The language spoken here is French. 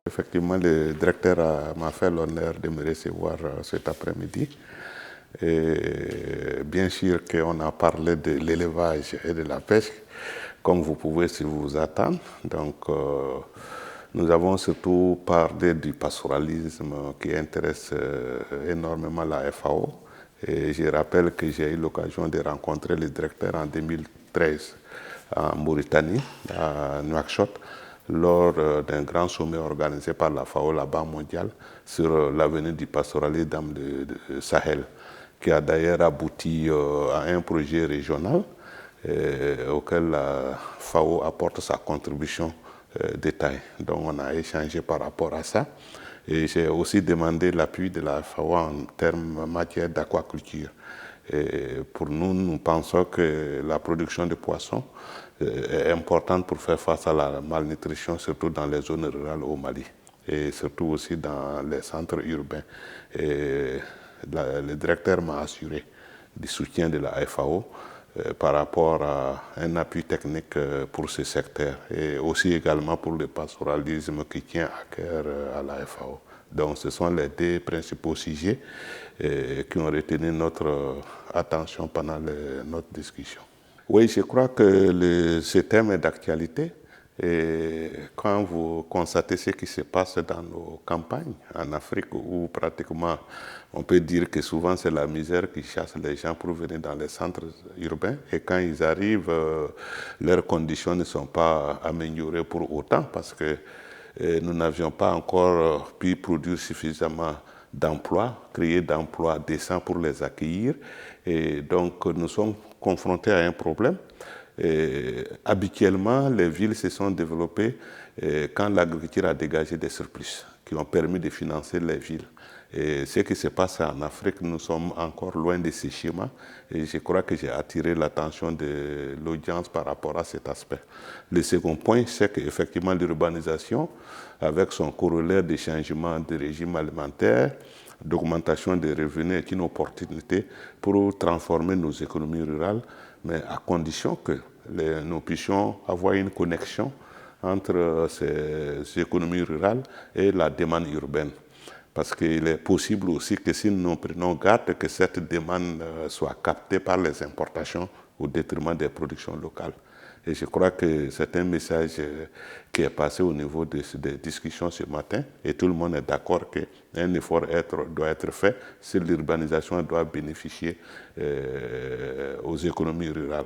Effectivement, le directeur m'a fait l'honneur de me recevoir cet après-midi. Et bien sûr qu'on a parlé de l'élevage et de la pêche, comme vous pouvez si vous attendre. Donc, nous avons surtout parlé du pastoralisme qui intéresse énormément la FAO. Et je rappelle que j'ai eu l'occasion de rencontrer le directeur en 2013 en Mauritanie, à Nouakchott, lors d'un grand sommet organisé par la FAO, la Banque mondiale, sur l'avenir du pastoralisme dans le Sahel, qui a d'ailleurs abouti à un projet régional auquel la FAO apporte sa contribution de taille. Donc on a échangé par rapport à ça. Et j'ai aussi demandé l'appui de la FAO en termes matière d'aquaculture. Et pour nous, nous pensons que la production de poissons est importante pour faire face à la malnutrition, surtout dans les zones rurales au Mali et surtout aussi dans les centres urbains. Et le directeur m'a assuré du soutien de la FAO par rapport à un appui technique pour ce secteur et aussi également pour le pastoralisme qui tient à cœur à la FAO. Donc ce sont les deux principaux sujets qui ont retenu notre attention pendant notre discussion. Oui, je crois que ce thème est d'actualité. Et quand vous constatez ce qui se passe dans nos campagnes en Afrique, où pratiquement on peut dire que souvent c'est la misère qui chasse les gens pour venir dans les centres urbains, et quand ils arrivent, leurs conditions ne sont pas améliorées pour autant parce que nous n'avions pas encore pu produire suffisamment d'emplois, créer d'emplois décents pour les accueillir. Et donc nous sommes confrontés à un problème. Habituellement, les villes se sont développées quand l'agriculture a dégagé des surplus qui ont permis de financer les villes. Et ce qui se passe en Afrique, nous sommes encore loin de ces schémas et je crois que j'ai attiré l'attention de l'audience par rapport à cet aspect. Le second point, c'est qu'effectivement l'urbanisation, avec son corollaire de changement de régime alimentaire, d'augmentation des revenus est une opportunité pour transformer nos économies rurales, mais à condition que nous puissions avoir une connexion entre ces économies rurales et la demande urbaine. Parce qu'il est possible aussi que si nous prenons garde que cette demande soit captée par les importations au détriment des productions locales. Et je crois que c'est un message qui est passé au niveau des discussions ce matin et tout le monde est d'accord qu'un effort doit être fait si l'urbanisation doit bénéficier aux économies rurales.